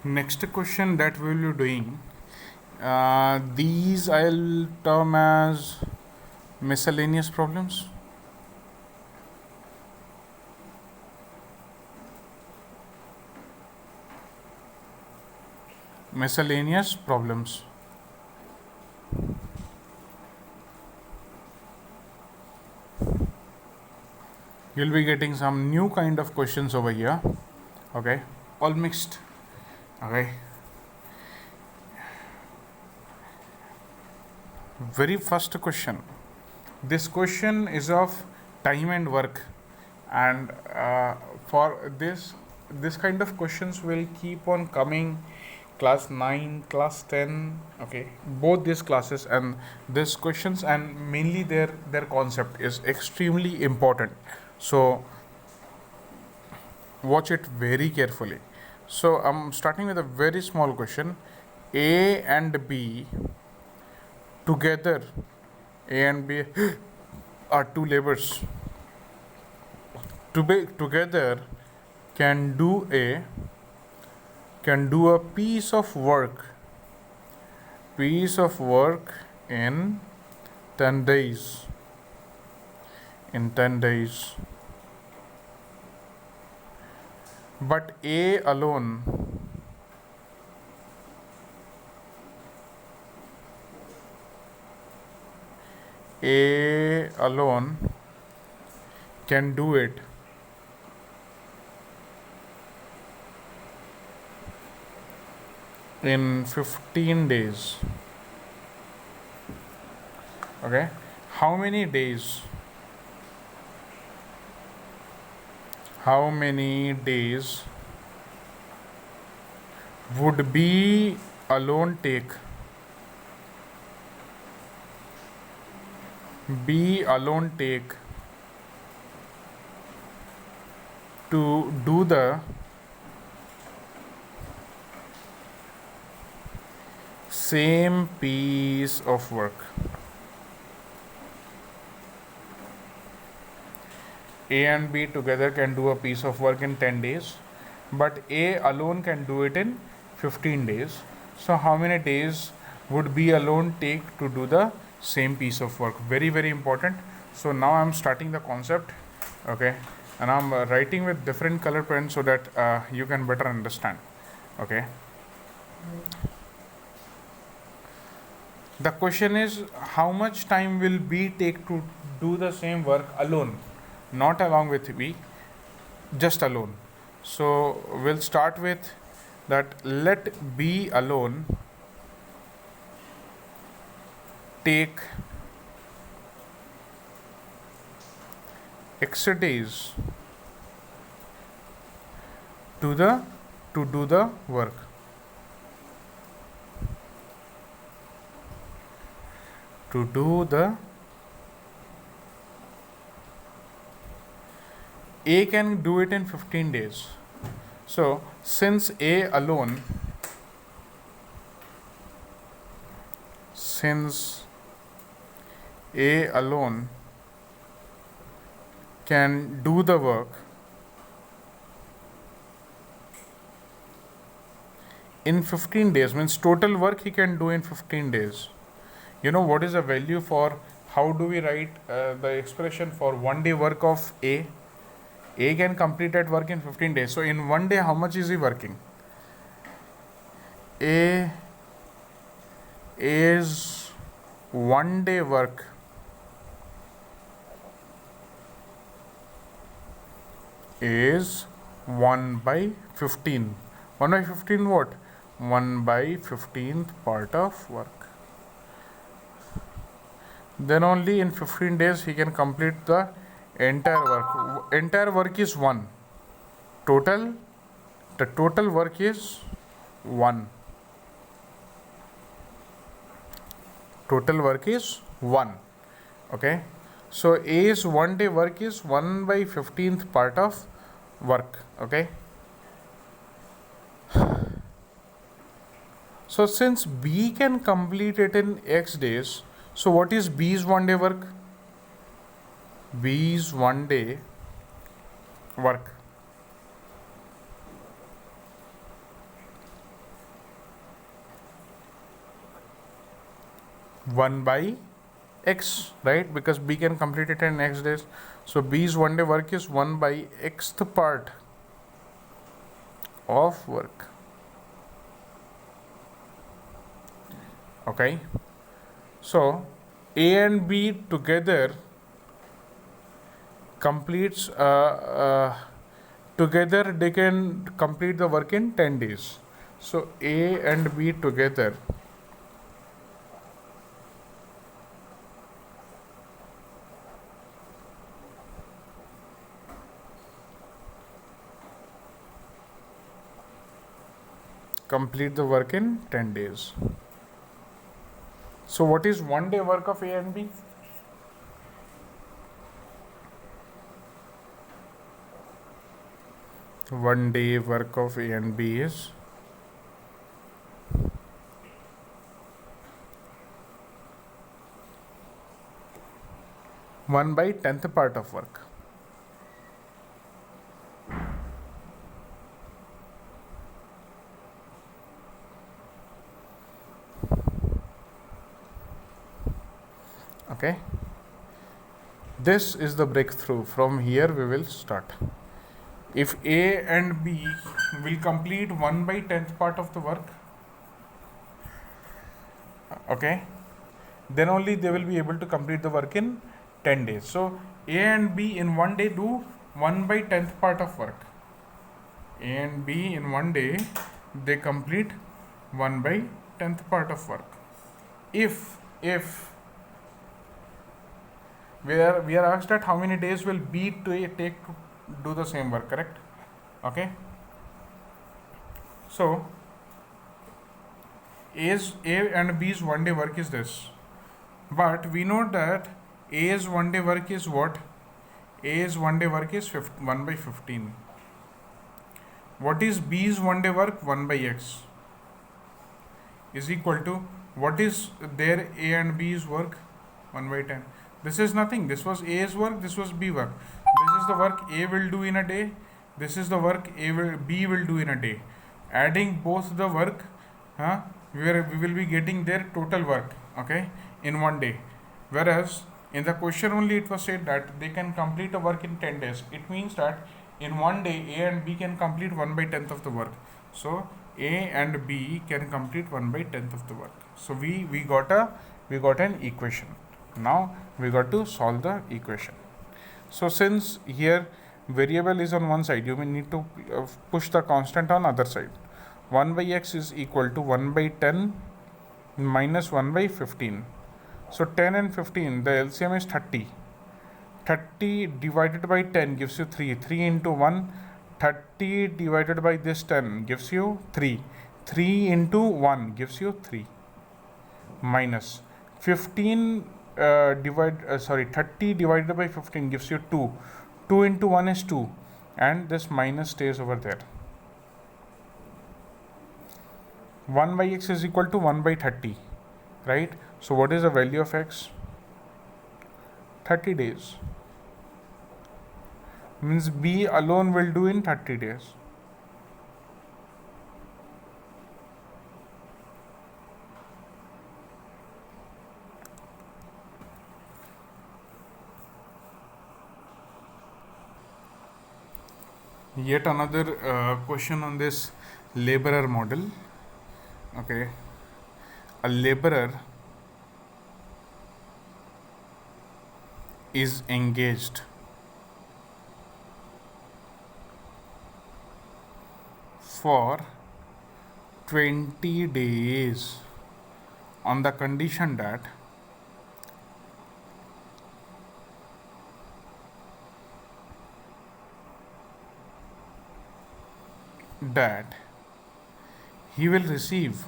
Next question that we will be doing, these I'll term as miscellaneous problems. Miscellaneous problems. You'll be getting some new kind of questions over here. Okay, all mixed. Okay, very first question. This question is of time and work, and for this kind of questions will keep on coming class 9, class 10. Okay, both these classes, and these questions and mainly their concept is extremely important, so watch it very carefully. So I'm starting with a very small question. A and B together, A and B are two labors. To be together can do a piece of work in 10 days. But A alone can do it in 15 days. Okay, how many days would B alone take to do the same piece of work? A and B together can do a piece of work in 10 days, but A alone can do it in 15 days. So how many days would B alone take to do the same piece of work? Very, very important. So now I'm starting the concept, okay, and I'm writing with different color pens so that you can better understand. Okay, the question is, how much time will B take to do the same work alone, not along with B, just alone? So we'll start with that. Let B alone take X days to do the work. To do the A can do it in 15 days. So since A alone can do the work in 15 days, means total work he can do in 15 days. You know what is the value for, how do we write the expression for 1 day work of A? A can complete that work in 15 days. So in 1 day, how much is he working? A is 1 day work is 1 by 15. 1 by 15 what? 1 by 15th part of work. Then only in 15 days he can complete the entire work. Entire work is 1. The total work is 1. Total work is 1. Okay. So A's 1 day work is 1 by 15th part of work. Okay. So since B can complete it in X days, so what is B's 1 day work? B's 1 day work 1 by x, right? Because B can complete it in x days. So B's 1 day work is 1 by xth part of work. Okay. So A and B together completes together they can complete the work in 10 days. So A and B together complete the work in 10 days. So what is 1 day work of A and B? One day work of A and B is 1 by 10th part of work. Okay. This is the breakthrough. From here we will start. If A and B will complete 1 by 10th part of the work, okay, then only they will be able to complete the work in 10 days. So A and B in one day do 1 by 10th part of work. A and B in one day they complete 1 by 10th part of work. If we are asked that how many days will B take to do the same work, correct? Okay. So A and B's 1 day work is this, but we know that A's 1 day work is what? A's 1 day work is 1 by 15. What is B's 1 day work? 1 by x is equal to what is their A and B's work? 1 by 10. This is nothing. This was A's work, this was B work. This is the work A will do in a day. This is the work B will do in a day. Adding both the work, we will be getting their total work, okay, in one day. Whereas in the question only it was said that they can complete a work in 10 days. It means that in one day A and B can complete 1 by 10th of the work. So A and B can complete 1 by 10th of the work. So we got an equation. Now we got to solve the equation. So since here variable is on one side, you will need to push the constant on other side. 1 by x is equal to 1 by 10 minus 1 by 15. So 10 and 15, the LCM is 30. 30 divided by 10 gives you 3. 3 into 1, 30 divided by this 10 gives you 3. 3 into 1 gives you 3. Minus 15 30 divided by 15 gives you 2. 2 into 1 is 2. And this minus stays over there. 1 by x is equal to 1 by 30. Right? So what is the value of x? 30 days. Means B alone will do in 30 days. Yet another question on this laborer model. Okay, a laborer is engaged for 20 days on the condition that he will receive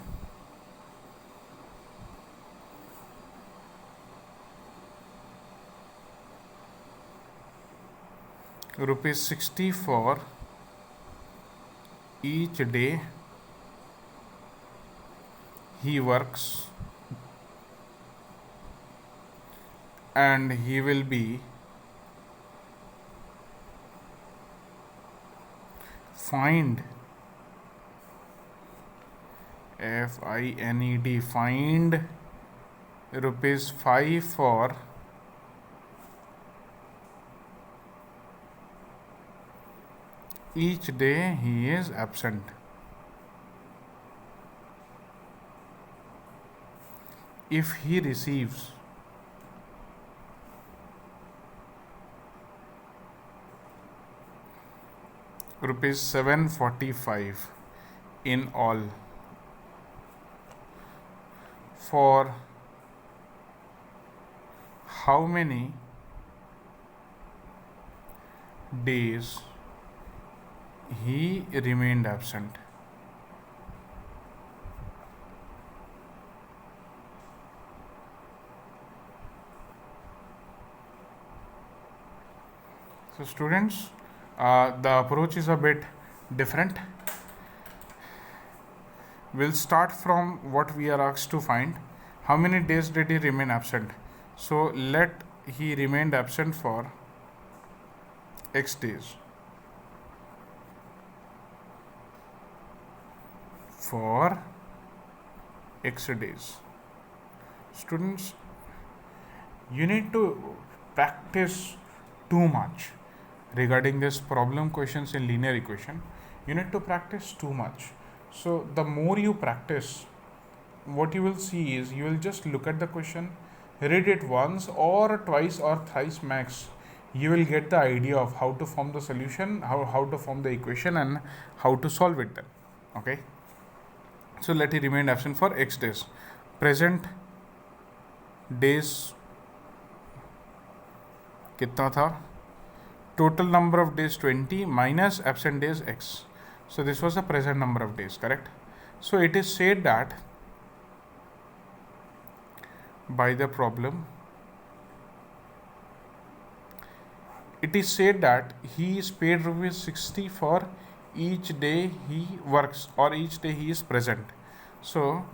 rupees 60 for each day he works, and he will be fined, fined rupees 5 for each day he is absent. If he receives rupees 745 in all for how many days he remained absent. So students, the approach is a bit different. We'll start from what we are asked to find. How many days did he remain absent? So let he remained absent for X days. For X days. Students, you need to practice too much regarding this problem questions in linear equation. You need to practice too much. So the more you practice, what you will see is you will just look at the question, read it once or twice or thrice max. You will get the idea of how to form the solution, how to form the equation, and how to solve it then. Okay. So let he remain absent for X days. Present days कितना था? Total number of days 20 minus absent days X. So this was the present number of days, correct? So it is said that by the problem, it is said that he is paid rupees 60 for each day he works or each day he is present. So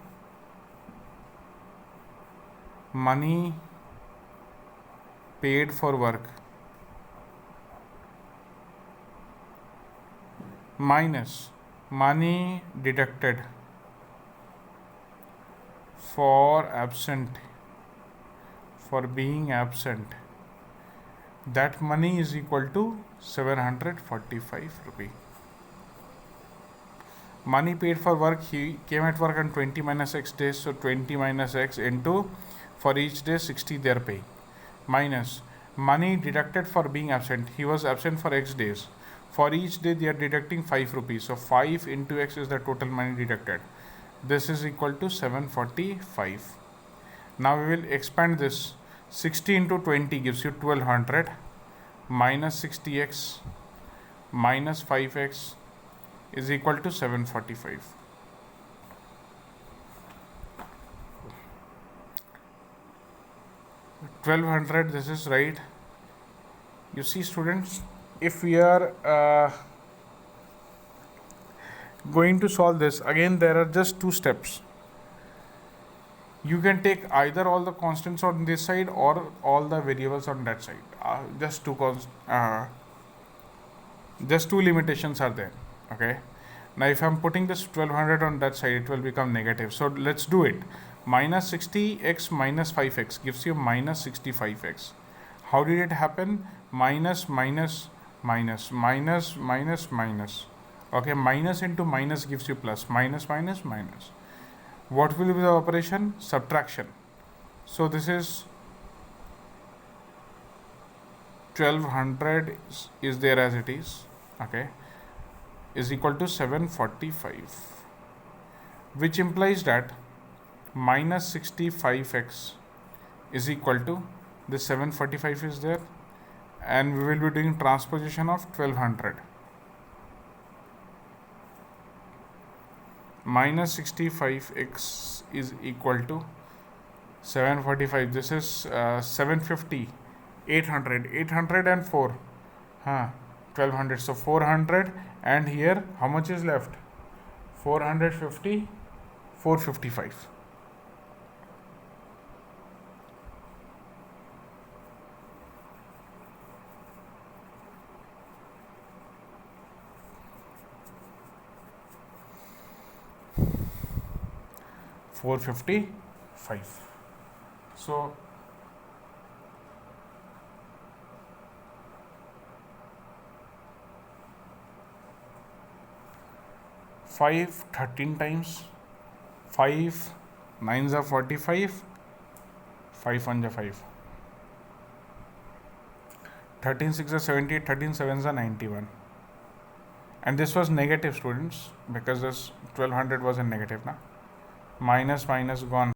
money paid for work minus money deducted for being absent, that money is equal to 745 rupee. Money paid for work, he came at work on 20 minus X days, so 20 minus X into for each day 60 they are paying, minus money deducted for being absent, he was absent for X days, for each day they are deducting 5 rupees, so 5 into X is the total money deducted. This is equal to 745. Now we will expand this. 60 into 20 gives you 1200 minus 60x minus 5x is equal to 745. $1200, this is right. You see students, if we are going to solve this, again there are just two steps. You can take either all the constants on this side or all the variables on that side. Just two limitations are there. Okay. Now if I'm putting this 1200 on that side, it will become negative. So let's do it. Minus 60x minus 5x gives you minus 65x. How did it happen? Minus minus minus minus minus minus. Okay, minus into minus gives you plus. Minus minus minus. What will be the operation? Subtraction. So this is 1200 is there as it is. Okay, is equal to 745, which implies that minus 65x is equal to this 745 is there, and we will be doing transposition of 1200. Minus 65x is equal to 745. This is 750, 800, 804, 1200. So 400, and here how much is left? 450, 455. $455. So 5 13 times, 5 9s are 45, 5 1s are 5, 13 6s are 78, 13 7s are 91. And this was negative, students, because this 1200 was in negative, na? Minus minus gone.